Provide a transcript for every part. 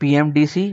PMDC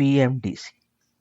PMDC।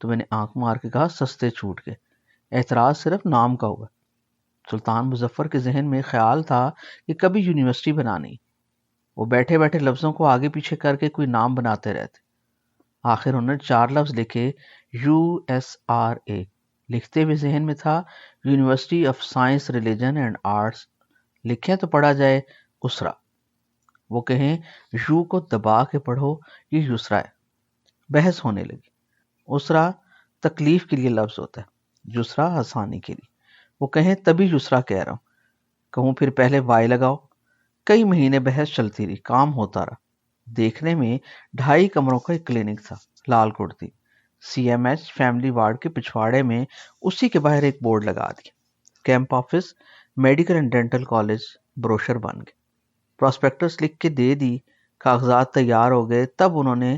تو میں نے آنکھ مار کے کہا سستے چھوٹ کے، اعتراض صرف نام کا ہوا۔ سلطان مظفر کے ذہن میں خیال تھا کہ کبھی یونیورسٹی بنانی۔ وہ بیٹھے بیٹھے لفظوں کو آگے پیچھے کر کے کوئی نام بناتے رہتے۔ آخر انہوں نے 4 لفظ لکھے، USA۔ لکھتے ہوئے ذہن میں تھا university of science religion and arts, لکھیں تو پڑھا جائے اسرا۔ وہ کہیں یو کو دبا کے پڑھو، یہ یسرا ہے۔ بحث ہونے لگی۔ اسرا تکلیف کے لیے لفظ ہوتا ہے، یسرا آسانی کے لیے۔ وہ کہیں تبھی یسرا کہہ رہا ہوں، کہوں پھر پہلے وائی لگاؤ۔ کئی مہینے بحث چلتی رہی، کام ہوتا رہا۔ دیکھنے میں 2.5 کمروں کا ایک کلینک تھا، لال کوٹتی، CMH فیملی وارڈ کے پچھواڑے میں۔ اسی کے باہر ایک بورڈ لگا دیا، camp office medical and dental college. Brochure بن گئے، پراسپیکٹس لکھ کے دے دی، کاغذات تیار ہو گئے۔ تب انہوں نے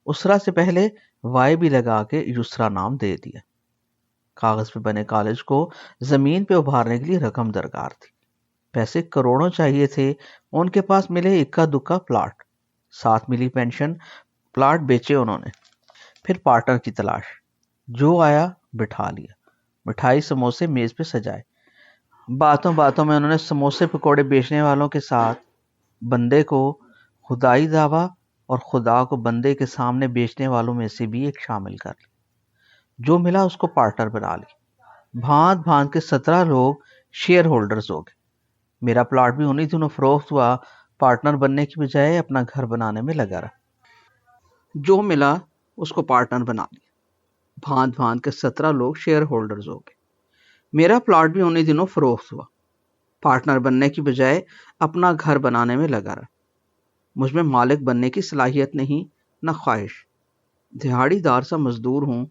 اسرا سے پہلے وائی بھی لگا کے یسرا نام دے دیا۔ کاغذ پہ بنے کالج کو زمین پہ ابھارنے کے لیے رقم درکار تھی، پیسے کروڑوں چاہیے تھے۔ ان کے پاس ملے اکا دکا پلاٹ، ساتھ ملی پینشن۔ پلاٹ بیچے انہوں نے، پھر پارٹنر کی تلاش۔ جو آیا بٹھا لیا، مٹھائی سموسے میز پہ سجائے۔ باتوں باتوں میں انہوں نے سموسے پکوڑے بیچنے والوں کے ساتھ بندے کو خدائی دعویٰ اور خدا کو بندے کے سامنے بیچنے والوں میں سے بھی ایک شامل کر لی۔ جو ملا اس کو پارٹنر بنا لی۔ بھانت بھانت کے 17 لوگ شیئر ہولڈرز ہو گئے۔ میرا پلاٹ بھی انہی دنوں فروخت ہوا، پارٹنر بننے کی بجائے اپنا گھر بنانے میں لگا رہا۔ جو ملا اس کو پارٹنر بنا لیا۔ بھانت بھانت کے 17 لوگ شیئر ہولڈرز ہو گئے۔ میرا پلاٹ بھی انہی دنوں فروخت ہوا، پارٹنر بننے کی بجائے اپنا گھر بنانے میں لگا رہا۔ مجھ میں مالک بننے کی صلاحیت نہیں، نہ خواہش۔ دہاڑی دار سا مزدور ہوں،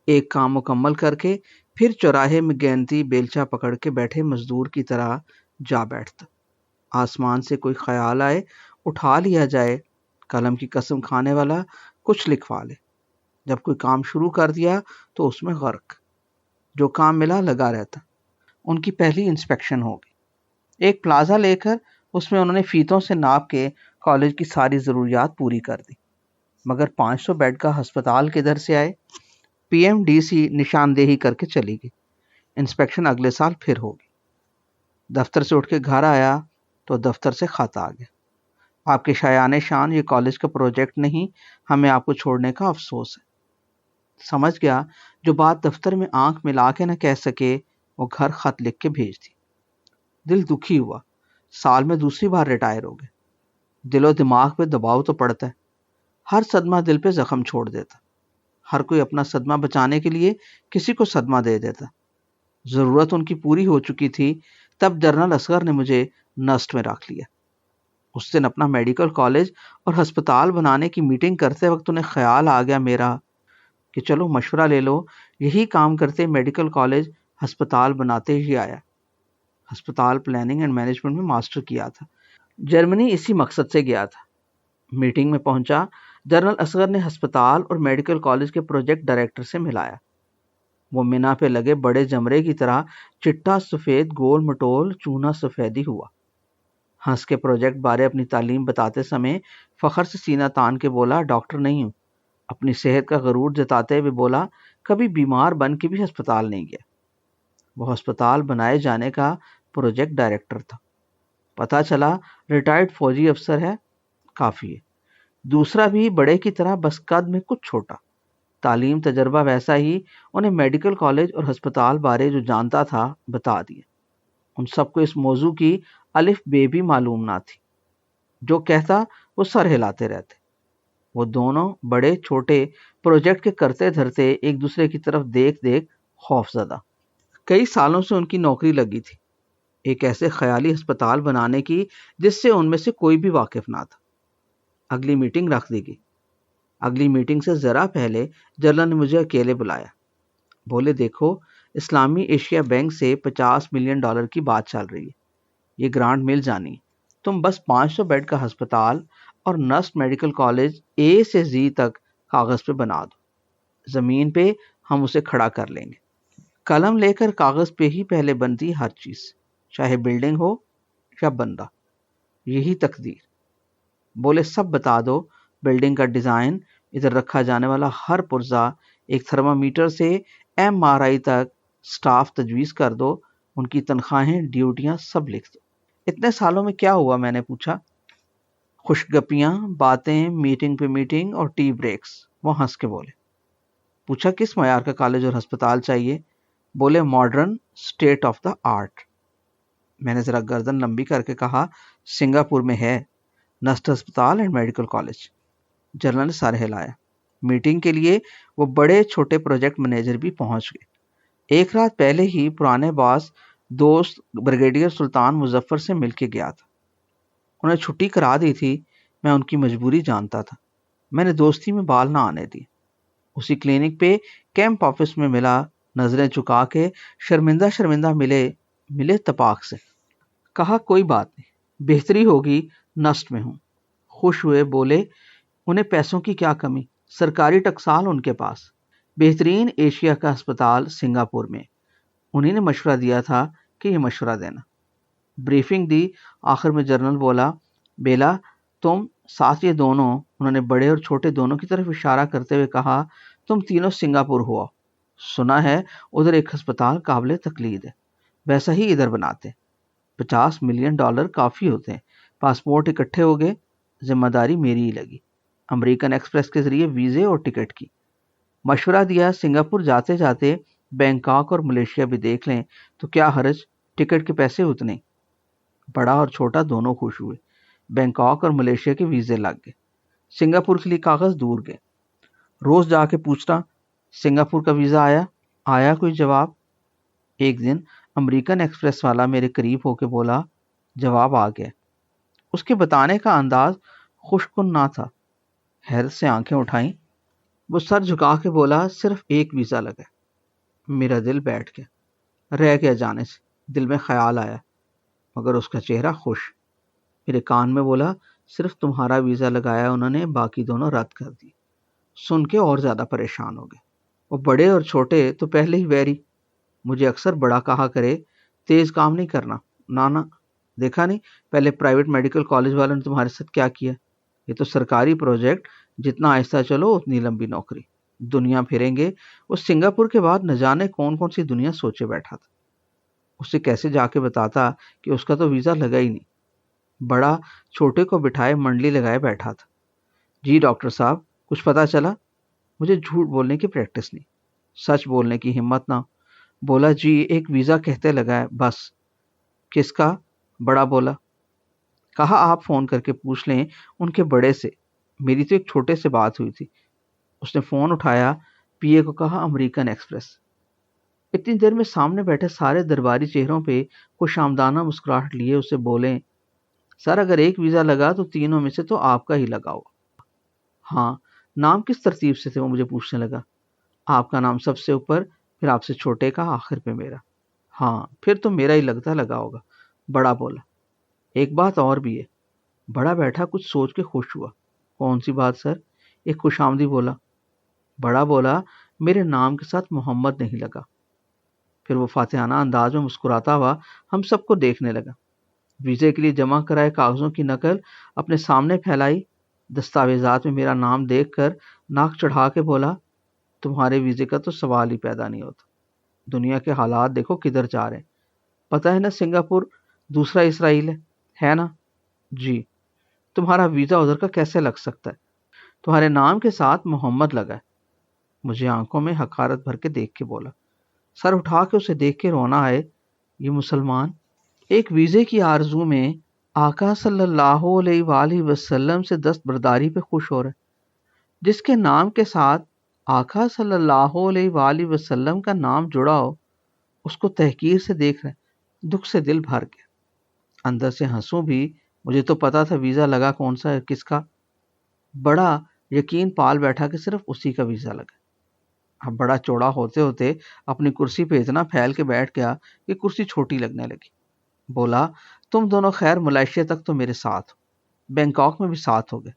ایک کام مکمل کر کے پھر چوراہے میں گینتی بیلچا پکڑ کے بیٹھے مزدور کی طرح جا بیٹھتا۔ آسمان سے کوئی خیال آئے، اٹھا لیا جائے۔ قلم کی قسم کھانے والا کچھ لکھوا لے۔ جب کوئی کام شروع کر دیا تو اس میں غرق، جو کام ملا لگا رہتا۔ ان کی پہلی انسپیکشن ہوگی۔ ایک پلازا لے کر اس میں انہوں نے فیتوں سے ناپ کے کالج کی ساری ضروریات پوری کر دی، مگر 500 بیڈ کا ہسپتال کدھر سے آئے؟ PMDC نشاندہی کر کے چلی گئی۔ انسپیکشن اگلے سال پھر ہوگی۔ دفتر سے اٹھ کے گھر آیا تو دفتر سے خط آ گیا، آپ کے شایان شان یہ کالج کا پروجیکٹ نہیں، ہمیں آپ کو چھوڑنے کا افسوس ہے۔ سمجھ گیا جو بات دفتر میں آنکھ ملا کے نہ کہہ سکے، وہ گھر خط لکھ کے بھیج دی۔ دل دکھی ہوا، سال میں دوسری بار ریٹائر ہو گئے۔ دل و دماغ پہ دباؤ تو پڑتا ہے، ہر صدمہ دل پہ زخم چھوڑ دیتا۔ ہر کوئی اپنا صدمہ بچانے کے لیے کسی کو صدمہ دے دیتا۔ ضرورت ان کی پوری ہو چکی تھی، تب جنرل اصغر نے مجھے نسٹ میں رکھ لیا۔ اس دن اپنا میڈیکل کالج اور ہسپتال بنانے کی میٹنگ کرتے وقت انہیں خیال آ گیا میرا کہ چلو مشورہ لے لو۔ یہی کام کرتے میڈیکل کالج ہسپتال بناتے ہی آیا۔ ہسپتال پلاننگ اینڈ مینجمنٹ میں ماسٹر کیا تھا، جرمنی اسی مقصد سے گیا تھا۔ میٹنگ میں پہنچا، جنرل اصغر نے ہسپتال اور میڈیکل کالج کے پروجیکٹ ڈائریکٹر سے ملایا۔ وہ مینا پہ لگے بڑے جمرے کی طرح چٹا سفید گول مٹول چونا سفیدی ہوا۔ ہنس کے پروجیکٹ بارے اپنی تعلیم بتاتے سمے فخر سے سینہ تان کے بولا، ڈاکٹر نہیں ہوں۔ اپنی صحت کا غرور جتاتے ہوئے بولا، کبھی بیمار بن کے بھی ہسپتال نہیں گیا۔ وہ ہسپتال بنائے جانے کا پروجیکٹ ڈائریکٹر تھا۔ پتہ چلا ریٹائرڈ فوجی افسر ہے، کافی ہے۔ دوسرا بھی بڑے کی طرح، بس قد میں کچھ چھوٹا، تعلیم تجربہ ویسا ہی۔ انہیں میڈیکل کالج اور ہسپتال بارے جو جانتا تھا بتا دیا۔ ان سب کو اس موضوع کی الف بے بھی معلوم نہ تھی۔ جو کہتا وہ سر ہلاتے رہتے۔ وہ دونوں بڑے چھوٹے پروجیکٹ کے کرتے دھرتے ایک دوسرے کی طرف دیکھ دیکھ خوف زدہ۔ کئی سالوں سے ان کی نوکری لگی تھی، ایک ایسے خیالی ہسپتال بنانے کی جس سے ان میں سے کوئی بھی واقف نہ تھا۔ اگلی میٹنگ رکھ دی گئی۔ اگلی میٹنگ سے ذرا پہلے جنرل نے مجھے اکیلے بلایا۔ بولے، دیکھو اسلامی ایشیا بینک سے $50 ملین کی بات چل رہی ہے، یہ گرانٹ مل جانی ہے۔ تم بس 500 بیڈ کا ہسپتال اور نسٹ میڈیکل کالج A سے Z تک کاغذ پہ بنا دو، زمین پہ ہم اسے کھڑا کر لیں گے۔ قلم لے کر کاغذ پہ ہی پہلے بنتی ہر چیز، چاہے بلڈنگ ہو یا بندہ، یہی تقدیر۔ بولے، سب بتا دو، بلڈنگ کا ڈیزائن، ادھر رکھا جانے والا ہر پرزہ، ایک تھرمامیٹر سے MRI تک سٹاف تجویز کر دو، ان کی تنخواہیں، ڈیوٹیاں سب لکھ دو۔ اتنے سالوں میں کیا ہوا؟ میں نے پوچھا۔ خوش گپیاں، باتیں، میٹنگ پہ میٹنگ اور ٹی بریکس۔ وہ ہنس کے بولے۔ پوچھا کس معیار کا کالج اور ہسپتال چاہیے؟ بولے modern, state of the art. میں نے ذرا گردن لمبی کر کے کہا سنگاپور میں ہے، نسٹ ہسپتال اینڈ میڈیکل کالج۔ جنرل نے سر ہلایا۔ میٹنگ کے لیے وہ بڑے چھوٹے پروجیکٹ مینیجر بھی پہنچ گئے۔ ایک رات پہلے ہی پرانے باس دوست بریگیڈیئر سلطان مظفر سے مل کے گیا تھا۔ انہیں چھٹی کرا دی تھی، میں ان کی مجبوری جانتا تھا۔ میں نے دوستی میں بال نہ آنے دی۔ اسی کلینک پہ کیمپ آفس میں ملا، نظریں چکا کے شرمندہ شرمندہ ملے تپاک سے۔ کہا کوئی بات نہیں، بہتری ہوگی، نسٹ میں ہوں۔ خوش ہوئے، بولے انہیں پیسوں کی کیا کمی، سرکاری ٹکسال ان کے پاس، بہترین ایشیا کا ہسپتال سنگاپور میں۔ انہیں نے مشورہ دیا تھا کہ یہ مشورہ دینا۔ بریفنگ دی، آخر میں جنرل بولا بیلا تم ساتھ یہ دونوں، انہوں نے بڑے اور چھوٹے دونوں کی طرف اشارہ کرتے ہوئے کہا، تم تینوں سنگاپور ہوا۔ سنا ہے ادھر ایک ہسپتال قابل تقلید ہے، ویسا ہی ادھر بناتے۔ $50 ملین کافی ہوتے ہیں۔ پاسپورٹ اکٹھے ہو گئے، ذمہ داری میری ہی لگی، امریکن ایکسپریس کے ذریعے ویزے اور ٹکٹ کی۔ مشورہ دیا سنگاپور جاتے جاتے بینکاک اور ملیشیا بھی دیکھ لیں تو کیا حرج، ٹکٹ کے پیسے اتنے۔ بڑا اور چھوٹا دونوں خوش ہوئے، بینکاک اور ملیشیا کے ویزے لگ گئے، سنگاپور کے لیے کاغذ دور گئے۔ روز جا کے پوچھنا سنگاپور کا ویزا آیا کوئی جواب؟ ایک دن امریکن ایکسپریس والا میرے قریب ہو کے بولا جواب آ گیا۔ اس کے بتانے کا انداز خوش کن نہ تھا۔ حیرت سے آنکھیں اٹھائیں، وہ سر جھکا کے بولا صرف ایک ویزا لگا۔ میرا دل بیٹھ گیا، رہ گیا جانے سے۔ دل میں خیال آیا مگر اس کا چہرہ خوش۔ میرے کان میں بولا صرف تمہارا ویزا لگایا انہوں نے، باقی دونوں رد کر دی۔ سن کے اور زیادہ پریشان ہو گئے۔ وہ بڑے اور چھوٹے تو پہلے ہی ویری، مجھے اکثر بڑا کہا کرے تیز کام نہیں کرنا، نانا دیکھا نہیں پہلے پرائیویٹ میڈیکل کالج والوں نے تمہارے ساتھ کیا کیا؟ یہ تو سرکاری پروجیکٹ، جتنا آہستہ چلو اتنی لمبی نوکری، دنیا پھریں گے۔ وہ سنگاپور کے بعد نہ جانے کون کون سی دنیا سوچے بیٹھا تھا۔ اسے کیسے جا کے بتاتا کہ اس کا تو ویزا لگا ہی نہیں۔ بڑا چھوٹے کو بٹھائے منڈلی لگائے بیٹھا تھا۔ جی ڈاکٹر صاحب کچھ پتا چلا؟ مجھے جھوٹ بولنے کی پریکٹس نہیں، سچ بولنے کی ہمت نہ۔ بولا جی ایک ویزا کہتے لگا ہے بس۔ کس کا؟ بڑا بولا۔ کہا آپ فون کر کے پوچھ لیں ان کے بڑے سے، میری تو ایک چھوٹے سے بات ہوئی تھی۔ اس نے فون اٹھایا، پی اے کو کہا امریکن ایکسپریس۔ اتنی دیر میں سامنے بیٹھے سارے درباری چہروں پہ خوش آمدانہ مسکراہٹ لیے اسے بولیں سر اگر ایک ویزا لگا تو تینوں میں سے تو آپ کا ہی لگا ہو۔ ہاں، نام کس ترتیب سے تھے وہ مجھے پوچھنے لگا۔ آپ کا نام سب سے اوپر، پھر آپ سے چھوٹے کا، آخر پہ میرا۔ ہاں پھر تو میرا ہی لگا ہوگا، بڑا بولا۔ ایک بات اور بھی ہے۔ بڑا بیٹھا کچھ سوچ کے خوش ہوا۔ کون سی بات سر؟ ایک خوش آمدی بولا۔ بڑا بولا میرے نام کے ساتھ محمد نہیں لگا۔ پھر وہ فاتحانہ انداز میں مسکراتا ہوا ہم سب کو دیکھنے لگا۔ ویزے کے لیے جمع کرائے کاغذوں کی نقل اپنے سامنے پھیلائی، دستاویزات میں میرا نام دیکھ کر ناک چڑھا کے بولا تمہارے ویزے کا تو سوال ہی پیدا نہیں ہوتا، دنیا کے حالات دیکھو کدھر جا رہے ہیں۔ پتہ ہے نا سنگاپور دوسرا اسرائیل ہے نا؟ جی۔ تمہارا ویزا ادھر کا کیسے لگ سکتا ہے؟ تمہارے نام کے ساتھ محمد لگا ہے۔ مجھے آنکھوں میں حقارت بھر کے دیکھ کے بولا۔ سر اٹھا کے اسے دیکھ کے رونا آئے، یہ مسلمان ایک ویزے کی آرزو میں آقا صلی اللہ علیہ وآلہ وسلم سے دستبرداری پہ خوش ہو رہے، جس کے نام کے ساتھ آقا صلی اللہ علیہ وآلہ وسلم کا نام جڑا ہو، اس کو تحقیر سے دیکھ رہے۔ دکھ سے دل بھر گیا، اندر سے ہنسوں بھی، مجھے تو پتا تھا ویزا لگا کون سا ہے، کس کا۔ بڑا یقین پال بیٹھا کہ صرف اسی کا ویزا لگا۔ اب بڑا چوڑا ہوتے ہوتے اپنی کرسی پہ اتنا پھیل کے بیٹھ گیا کہ کرسی چھوٹی لگنے لگی۔ بولا تم دونوں خیر ملائیشیا تک تو میرے ساتھ ہو، بینکاک میں بھی ساتھ ہو گئے،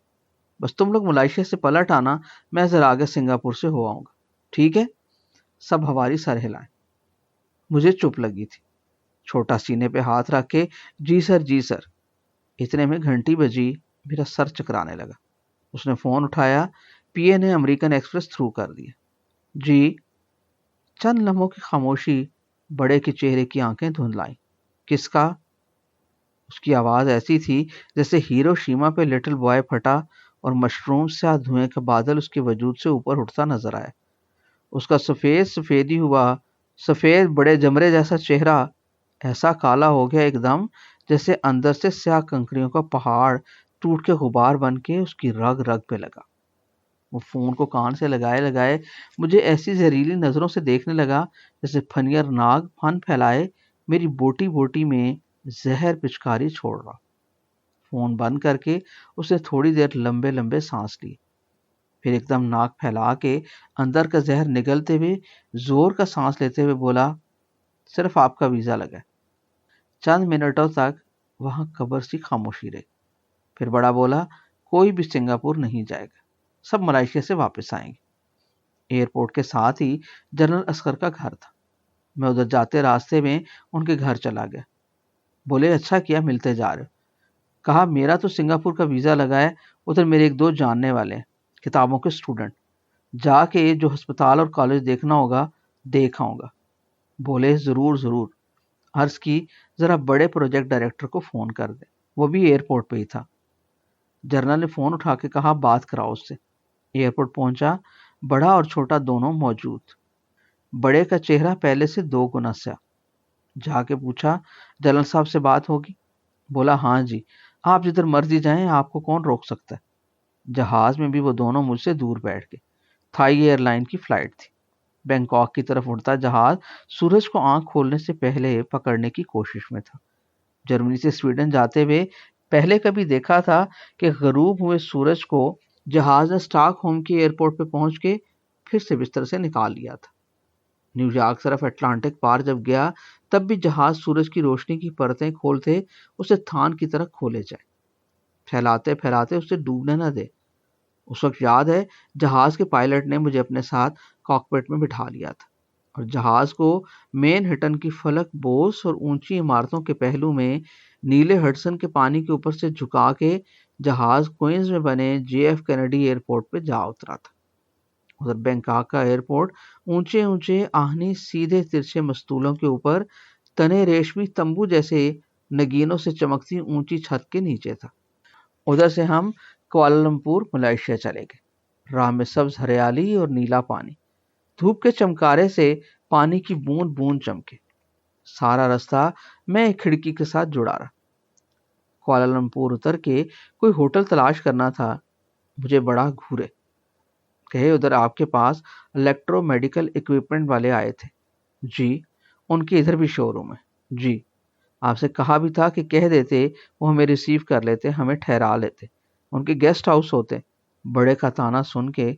بس تم لوگ ملائیشیا سے پلٹ آنا، میں ذرا آگے سنگاپور سے ہو آؤں گا، ٹھیک ہے؟ سب ہواری سر ہلائیں۔ مجھے چپ لگی تھی، چھوٹا سینے پہ ہاتھ رکھ کے جی سر جی سر۔ اتنے میں گھنٹی بجی، میرا سر چکرانے لگا۔ اس نے فون اٹھایا، پی اے نے امریکن ایکسپریس تھرو کر دیا۔ جی۔ چند لمحوں کی خاموشی بڑے کے چہرے کی آنکھیں دھندلائیں۔ کس کا؟ اس کی آواز ایسی تھی جیسے ہیرو شیما پہ لٹل بوائے پھٹا اور مشروم سے دھوئیں کا بادل اس کے وجود سے اوپر اٹھتا نظر آیا۔ اس کا سفیدی ہوا سفید بڑے جمرے جیسا چہرہ ایسا کالا ہو گیا ایک دم، جیسے اندر سے سیاہ کنکریوں کا پہاڑ ٹوٹ کے غبار بن کے اس کی رگ رگ پہ لگا۔ وہ فون کو کان سے لگائے لگائے مجھے ایسی زہریلی نظروں سے دیکھنے لگا جیسے پھنیر ناگ پھن پھیلائے میری بوٹی بوٹی میں زہر پچکاری چھوڑ رہا۔ فون بند کر کے اس نے تھوڑی دیر لمبے لمبے سانس لی، پھر ایک دم ناک پھیلا کے اندر کا زہر نگلتے ہوئے زور کا سانس لیتے ہوئے بولا، صرف آپ کا ویزا لگا ہے۔ چند منٹوں تک وہاں قبر سی خاموشی رہی، پھر بڑا بولا، کوئی بھی سنگاپور نہیں جائے گا، سب ملائیشیا سے واپس آئیں گے۔ ایئرپورٹ کے ساتھ ہی جنرل اصغر کا گھر تھا۔ میں ادھر جاتے راستے میں ان کے گھر چلا گیا۔ بولے، اچھا کیا ملتے جا رہے ہو؟ کہا، میرا تو سنگاپور کا ویزا لگا ہے، ادھر میرے ایک دو جاننے والے ہیں، کتابوں کے اسٹوڈنٹ، جا کے جو ہسپتال اور کالج دیکھنا ہوگا دیکھ آؤں گا۔ بولے، ضرور ضرور۔ عرض کی، ذرا بڑے پروجیکٹ ڈائریکٹر کو فون کر دے، وہ بھی ایئرپورٹ پہ ہی تھا۔ جنرل نے فون اٹھا کے کہا، بات کراؤ اس سے۔ ایئرپورٹ پہنچا، بڑا اور چھوٹا دونوں موجود۔ بڑے کا چہرہ پہلے سے 2 گنا سیاہ۔ جا کے پوچھا، جنرل صاحب سے بات ہوگی؟ بولا، ہاں جی، آپ جدھر مرضی جائیں، آپ کو کون روک سکتا ہے۔ جہاز میں بھی وہ دونوں مجھ سے دور بیٹھ گئے۔ تھائی ایئر لائن کی فلائٹ تھی۔ بینکاک کی طرف اڑتا جہاز سورج کو آنکھ کھولنے سے پہلے پکڑنے کی کوشش میں تھا۔ جرمنی سے سویڈن جاتے ہوئے پہلے کبھی دیکھا تھا کہ غروب ہوئے سورج کو جہاز نے اسٹاک ہوم کے ایئرپورٹ پہ پہنچ کے پھر سے بستر سے نکال لیا تھا۔ نیو یارک طرف اٹلانٹک پار جب گیا تب بھی جہاز سورج کی روشنی کی پرتیں کھولتے اسے تھان کی طرح کھولے جائے، پھیلاتے پھیلاتے اسے ڈوبنے نہ دے۔ اس وقت یاد ہے جہاز کے پائلٹ نے مجھے اپنے ساتھ کاکپٹ میں بٹھا لیا تھا اور جہاز کو مین ہٹن کی فلک بوس اور اونچی عمارتوں کے پہلو میں نیلے ہڈسن کے پانی کے اوپر سے جھکا کے جہاز کوئنز میں بنے جے ایف کینیڈی ایئرپورٹ پہ جا اترا تھا۔ ادھر بینکاک کا ایئرپورٹ اونچے اونچے آہنی سیدھے ترچھے مستولوں کے اوپر تنے ریشمی تمبو جیسے نگینوں سے چمکتی اونچی چھت کے نیچے تھا۔ ادھر سے ہم کوالالمپور ملائیشیا چلے گئے۔ راہ میں سبز ہریالی اور نیلا پانی، دھوپ کے چمکارے سے پانی کی بوند بوند چمکے۔ سارا رستہ میں ایک کھڑکی کے ساتھ جڑا رہا۔ کوالالمپور اتر کے کوئی ہوٹل تلاش کرنا تھا۔ مجھے بڑا گھورے، کہے، ادھر آپ کے پاس الیکٹرو میڈیکل اکوپمنٹ والے آئے تھے؟ جی۔ ان کے ادھر بھی شو روم ہے؟ جی۔ آپ سے کہا بھی تھا کہ کہہ دیتے، وہ ہمیں ریسیو کر لیتے، ہمیں ٹھہرا لیتے، ان کے گیسٹ ہاؤس ہوتے۔ بڑے کا تانا سن کے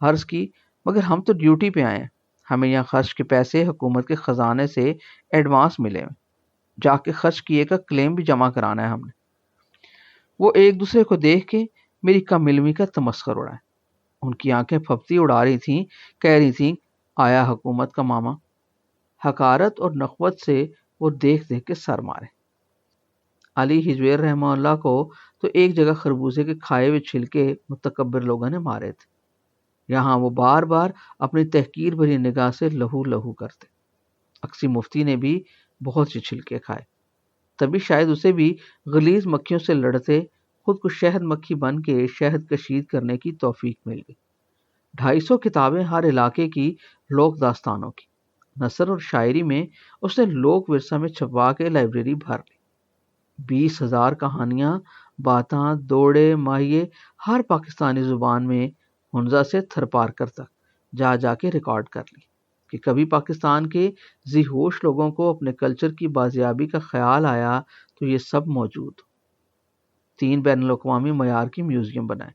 عرض کی، مگر ہم تو ڈیوٹی پہ آئے ہیں، ہمیں یہاں خرچ کے پیسے حکومت کے خزانے سے ایڈوانس ملے ہیں، جا کے خرچ کیے کا کلیم بھی جمع کرانا ہے ہم نے۔ وہ ایک دوسرے کو دیکھ کے میری کم علمی کا تمسخر اڑائے۔ ان کی آنکھیں پھپتی اڑا رہی تھیں، کہہ رہی تھیں، آیا حکومت کا ماما۔ حقارت اور نخوت سے وہ دیکھ دیکھ کے سر مارے۔ علی ہجویر رحمہ اللہ کو تو ایک جگہ خربوزے کے کھائے ہوئے چھلکے متکبر لوگوں نے مارے تھے۔ یہاں وہ بار بار اپنی تحقیر بھری نگاہ سے لہو لہو کرتے۔ اقصی مفتی نے بھی بہت سے چھلکے کھائے، تبھی شاید اسے بھی غلیظ مکھیوں سے لڑتے خود کو شہد مکھی بن کے شہد کشید کرنے کی توفیق مل گئی۔ 250 کتابیں ہر علاقے کی لوک داستانوں کی، نثر اور شاعری میں اس نے لوک ورثہ میں چھپوا کے لائبریری بھر لی۔ 20,000 کہانیاں، باتاں، دوڑے، ماہیے ہر پاکستانی زبان میں ہنزا سے تھرپارکر تک جا جا کے ریکارڈ کر لی کہ کبھی پاکستان کے ذی ہوش لوگوں کو اپنے کلچر کی بازیابی کا خیال آیا تو یہ سب موجود۔ 3 بین الاقوامی معیار کی میوزیم بنائے،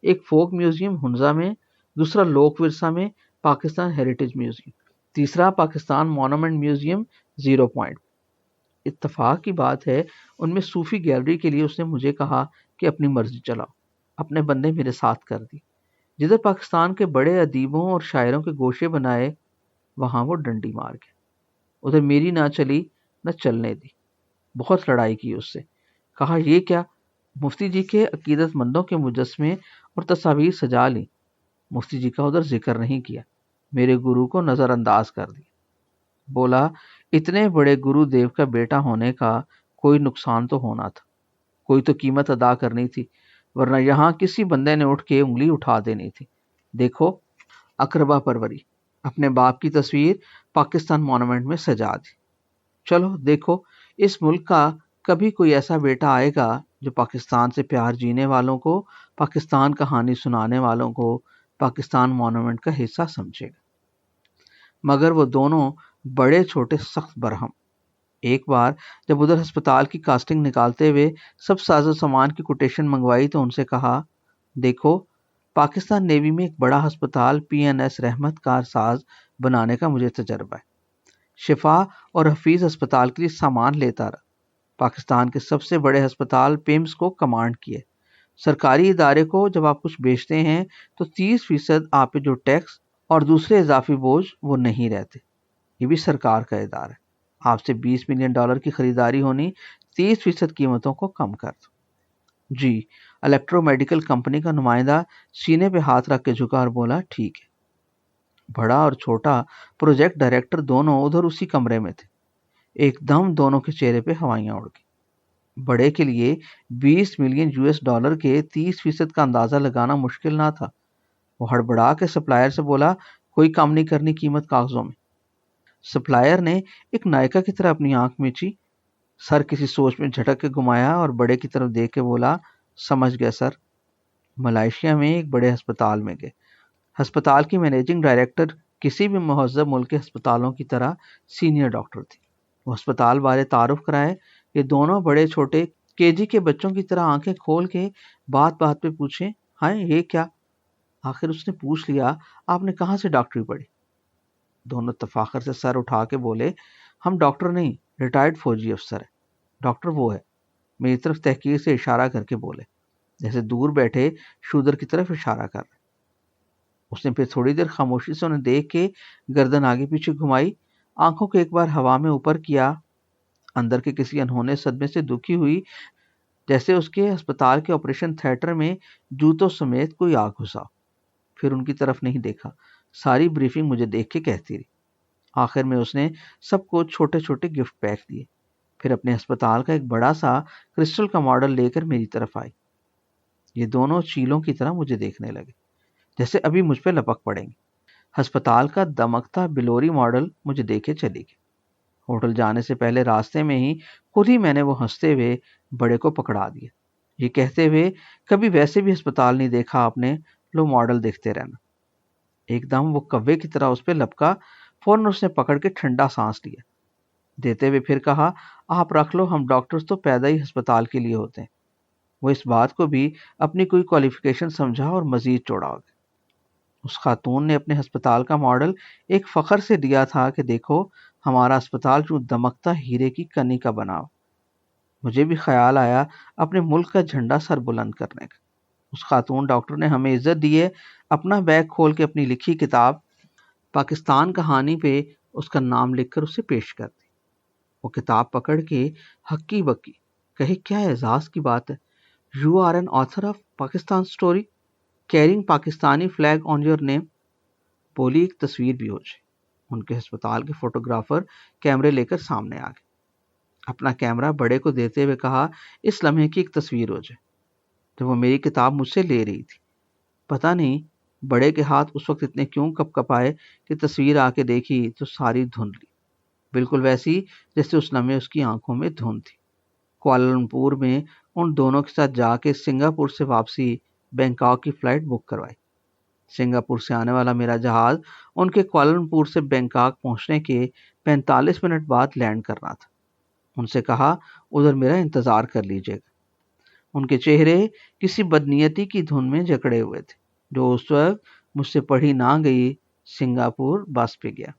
ایک فوک میوزیم ہنزا میں، دوسرا لوک ورثہ میں پاکستان ہیریٹیج میوزیم، تیسرا پاکستان مونومنٹ میوزیم 0 پوائنٹ۔ اتفاق کی بات ہے ان میں صوفی گیلری کے لیے اس نے مجھے کہا کہ اپنی مرضی چلاؤ، اپنے بندے میرے ساتھ کر دی۔ جدھر پاکستان کے بڑے ادیبوں اور شاعروں کے گوشے بنائے وہاں وہ ڈنڈی مار گیا۔ ادھر میری نہ چلی نہ چلنے دی، بہت لڑائی کی اس سے۔ کہا، یہ کیا؟ مفتی جی کے عقیدت مندوں کے مجسمے اور تصاویر سجا لی، مفتی جی کا ادھر ذکر نہیں کیا۔ میرے گرو کو نظر انداز کر دیا. بولا اتنے بڑے گرو دیو کا بیٹا ہونے کا کوئی نقصان تو ہونا تھا، کوئی تو قیمت ادا کرنی تھی، ورنہ یہاں کسی بندے نے اٹھ کے انگلی اٹھا دینی تھی. دیکھو اقربا پروری، اپنے باپ کی تصویر پاکستان مونومنٹ میں سجا دی. چلو دیکھو اس ملک کا کبھی کوئی ایسا بیٹا آئے گا جو پاکستان سے پیار جینے والوں کو، پاکستان کہانی سنانے والوں کو پاکستان مونومنٹ کا حصہ سمجھے گا. مگر وہ دونوں بڑے چھوٹے سخت برہم. ایک بار جب ادھر ہسپتال کی کاسٹنگ نکالتے ہوئے سب ساز و سامان کی کوٹیشن منگوائی تو ان سے کہا دیکھو پاکستان نیوی میں ایک بڑا ہسپتال PNS رحمت کار ساز بنانے کا مجھے تجربہ ہے. شفا اور حفیظ ہسپتال کے لیے سامان لیتا رہا. پاکستان کے سب سے بڑے ہسپتال پیمز کو کمانڈ کیے. سرکاری ادارے کو جب آپ کچھ بیچتے ہیں تو 30% آپ پہ جو ٹیکس اور دوسرے اضافی بوجھ وہ نہیں رہتے. یہ بھی سرکار کا ادارہ ہے. آپ سے $20 ملین کی خریداری ہونی، 30% قیمتوں کو کم کر دو. جی الیکٹرو میڈیکل کمپنی کا نمائندہ سینے پہ ہاتھ رکھ کے جھکا اور بولا ٹھیک ہے. بڑا اور چھوٹا پروجیکٹ ڈائریکٹر دونوں ادھر اسی کمرے میں تھے. ایک دم دونوں کے چہرے پہ ہوائیاں اڑ گئی. بڑے کے لیے $20 ملین کے 30% کا اندازہ لگانا مشکل نہ تھا. وہ ہڑبڑا کے سپلائر سے بولا کوئی کام نہیں کرنی قیمت کاغذوں میں. سپلائر نے ایک نائکا کی طرح اپنی آنکھ میچی، سر کسی سوچ میں جھٹک کے گھمایا اور بڑے کی طرف دیکھ کے بولا سمجھ گئے سر. ملائیشیا میں ایک بڑے ہسپتال میں گئے. ہسپتال کی مینیجنگ ڈائریکٹر کسی بھی مہذب ملک کے ہسپتالوں کی طرح سینئر ڈاکٹر تھی. وہ ہسپتال والے تعارف کرائے. یہ دونوں بڑے چھوٹے KG کے بچوں کی طرح آنکھیں کھول کے بات بات پہ پوچھے ہائے یہ کیا؟ آخر اس نے پوچھ لیا آپ نے کہاں سے ڈاکٹری پڑھی؟ دونوں تفاخر سے سر اٹھا کے بولے ہم ڈاکٹر نہیں، ریٹائرڈ فوجی افسر ہے. ڈاکٹر وہ ہے. میری طرف تحقیر سے اشارہ کر کے بولے جیسے دور بیٹھے شودر کی طرف اشارہ کر رہے. اس نے پھر تھوڑی دیر خاموشی سے انہیں دیکھ کے گردن آگے پیچھے گھمائی، آنکھوں کو ایک بار ہوا میں اوپر کیا. اندر کے کسی انہونے صدمے سے دکھی ہوئی، جیسے اس کے ہسپتال کے آپریشن تھیٹر میں جوتوں سمیت کوئی آ گھسا. پھر ان کی طرف نہیں دیکھا. ساری بریفنگ مجھے دیکھ کے کہتی رہی. آخر میں اس نے سب کو چھوٹے چھوٹے گفٹ پیک دیے. پھر اپنے ہسپتال کا ایک بڑا سا کرسٹل کا ماڈل لے کر میری طرف آئی. یہ دونوں چیلوں کی طرح مجھے دیکھنے لگے جیسے ابھی مجھ پہ لپک پڑیں گے. ہسپتال کا دمکتا بلوری ماڈل مجھے دیکھے چلی گئی. ہوٹل جانے سے پہلے راستے میں ہی خود ہی میں نے وہ ہنستے ہوئے بڑے کو پکڑا دیا، یہ کہتے ہوئے کبھی ویسے بھی ہسپتال نہیں دیکھا آپ نے، لو ماڈل دیکھتے رہنا. ایک دم وہ کوے کی طرح اس پہ لپکا. فوراً اس نے پکڑ کے ٹھنڈا سانس لیا، دیتے ہوئے پھر کہا آپ رکھ لو، ہم ڈاکٹرز تو پیدا ہی ہسپتال کے لیے ہوتے ہیں. وہ اس بات کو بھی اپنی کوئی کوالیفیکیشن سمجھا اور مزید چوڑا ہو گیا. اس خاتون نے اپنے ہسپتال کا ماڈل ایک فخر سے دیا تھا کہ دیکھو ہمارا ہسپتال جو دمکتا ہیرے کی کنی کا بنا ہو. مجھے بھی خیال آیا اپنے ملک کا جھنڈا سر بلند کرنے کا. اس خاتون ڈاکٹر نے ہمیں عزت دی ہے، اپنا بیگ کھول کے اپنی لکھی کتاب پاکستان کہانی پہ اس کا نام لکھ کر اسے پیش کر دی. وہ کتاب پکڑ کے ہکی بکی کہے کیا اعزاز کی بات ہے، you are an author of Pakistan story carrying Pakistani flag on your name. بولی ایک تصویر بھی ہو جائے. ان کے ہسپتال کے فوٹوگرافر کیمرے لے کر سامنے آ گئے. اپنا کیمرہ بڑے کو دیتے ہوئے کہا اس لمحے کی ایک تصویر ہو جائے. جب وہ میری کتاب مجھ سے لے رہی تھی، پتہ نہیں بڑے کے ہاتھ اس وقت اتنے کیوں کپ کپائے کہ تصویر آ کے دیکھی تو ساری دھندلی، بالکل ویسی جیسے اس لمحے اس کی آنکھوں میں دھند تھی. کوالالمپور میں ان دونوں کے ساتھ جا کے سنگاپور سے واپسی بینکاک کی فلائٹ بک کروائی. سنگاپور سے آنے والا میرا جہاز ان کے کوالالمپور سے بینکاک پہنچنے کے 45 منٹ بعد لینڈ کرنا تھا. ان سے کہا ادھر میرا انتظار کر لیجیے گا. ان کے چہرے کسی بدنیتی کی دھن میں جکڑے ہوئے تھے جو اس وقت مجھ سے پڑھی نہ گئی. سنگاپور بس پہ گیا.